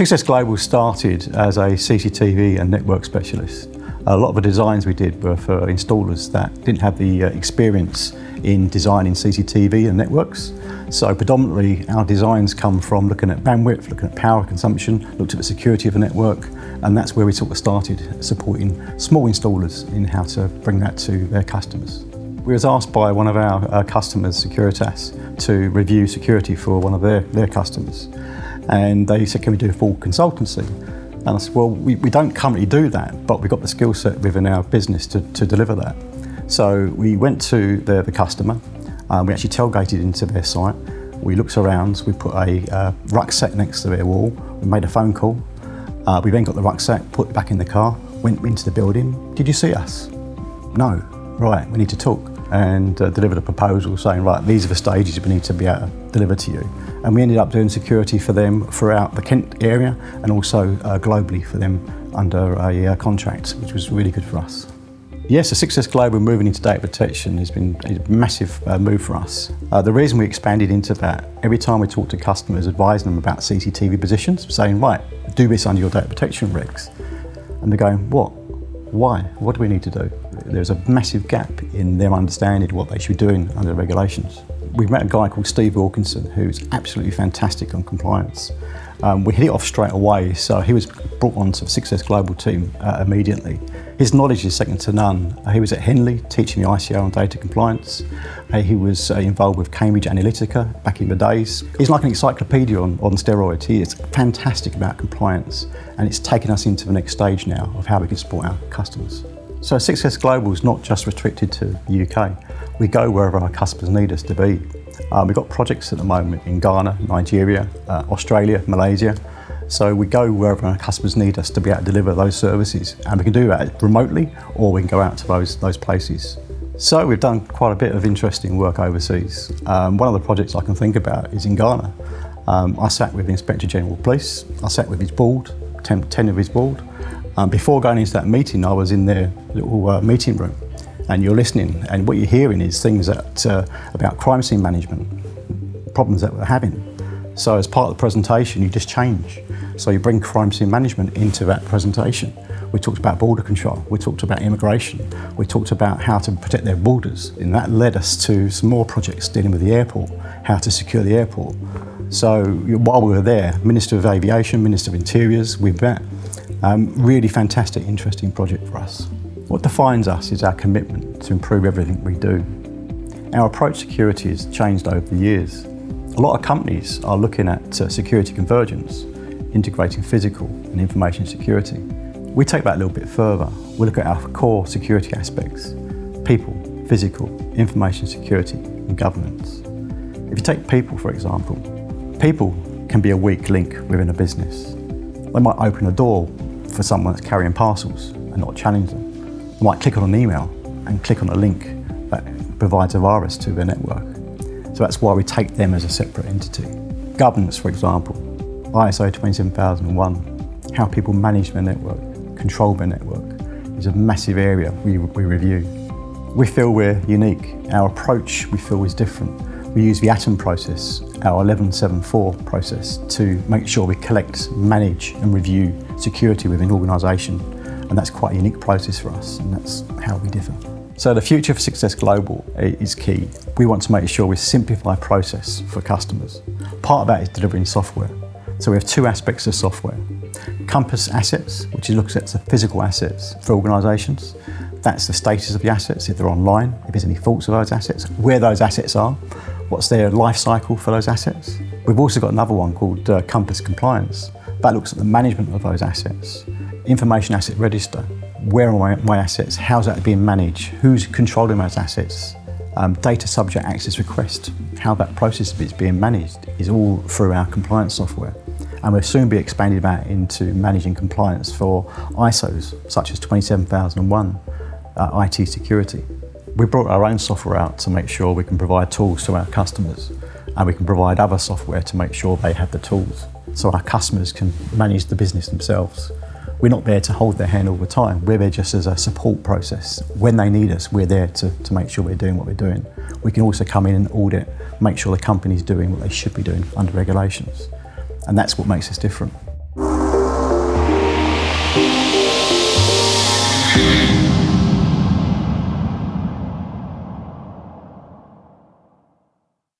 Success Global started as a CCTV and network specialist. A lot of the designs we did were for installers that didn't have the experience in designing CCTV and networks. So predominantly our designs come from looking at bandwidth, looking at power consumption, looked at the security of the network, and that's where we sort of started supporting small installers in how to bring that to their customers. We was asked by one of our customers, Securitas, to review security for one of their customers. And they said, can we do a full consultancy? And I said, well, we don't currently do that, but we've got the skill set within our business to deliver that. So we went to the customer, we actually tailgated into their site, we looked around, we put a rucksack next to their wall, we made a phone call, we then got the rucksack, put it back in the car, went into the building. Did you see us? No. Right, we need to talk, and delivered a proposal saying, right, these are the stages we need to be able to deliver to you. And we ended up doing security for them throughout the Kent area and also globally for them under a contract, which was really good for us. Yes, the Success Global moving into data protection has been a massive move for us. The reason we expanded into that, every time we talk to customers, advising them about CCTV positions, saying, right, do this under your data protection regs. And they're going, what? Why? What do we need to do? There's a massive gap in their understanding of what they should be doing under regulations. We've met a guy called Steve Wilkinson who's absolutely fantastic on compliance. We hit it off straight away, so he was brought onto the Success Global team immediately. His knowledge is second to none. He was at Henley teaching the ICO on data compliance. He was involved with Cambridge Analytica back in the days. He's like an encyclopedia on steroids. He is fantastic about compliance, and it's taken us into the next stage now of how we can support our customers. So Success Global is not just restricted to the UK. We go wherever our customers need us to be. We've got projects at the moment in Ghana, Nigeria, Australia, Malaysia. So we go wherever our customers need us to be able to deliver those services. And we can do that remotely, or we can go out to those places. So we've done quite a bit of interesting work overseas. One of the projects I can think about is in Ghana. I sat with the Inspector General of Police. I sat with his board, 10 of his board. Before going into that meeting, I was in their little meeting room, and you're listening, and what you're hearing is things that, about crime scene management, problems that we're having. So as part of the presentation, you just change. So you bring crime scene management into that presentation. We talked about border control, we talked about immigration, we talked about how to protect their borders, and that led us to some more projects dealing with the airport, how to secure the airport. So while we were there, Minister of Aviation, Minister of Interiors, we met. Really fantastic, interesting project for us. What defines us is our commitment to improve everything we do. Our approach to security has changed over the years. A lot of companies are looking at security convergence, integrating physical and information security. We take that a little bit further. We look at our core security aspects: people, physical, information security, and governance. If you take people, for example, people can be a weak link within a business. They might open a door for someone that's carrying parcels and not challenge them. They might click on an email and click on a link that provides a virus to their network. So that's why we take them as a separate entity. Governance, for example, ISO 27001, how people manage their network, control their network, is a massive area we review. We feel we're unique. Our approach, we feel, is different. We use the ATOM process, our 1174 process, to make sure we collect, manage and review security within an organisation. And that's quite a unique process for us, and that's how we differ. So the future for Success Global is key. We want to make sure we simplify process for customers. Part of that is delivering software. So we have two aspects of software. Compass Assets, which looks at the physical assets for organisations. That's the status of the assets, if they're online, if there's any faults of those assets, where those assets are, what's their life cycle for those assets. We've also got another one called Compass Compliance. That looks at the management of those assets. Information Asset Register, where are my assets, how's that being managed, who's controlling those assets. Data Subject Access Request, how that process is being managed is all through our compliance software. And we'll soon be expanding that into managing compliance for ISOs, such as 27001, IT security. We brought our own software out to make sure we can provide tools to our customers, and we can provide other software to make sure they have the tools, so our customers can manage the business themselves. We're not there to hold their hand all the time. We're there just as a support process. When they need us, we're there to make sure we're doing what we're doing. We can also come in and audit, make sure the company's doing what they should be doing under regulations. And that's what makes us different.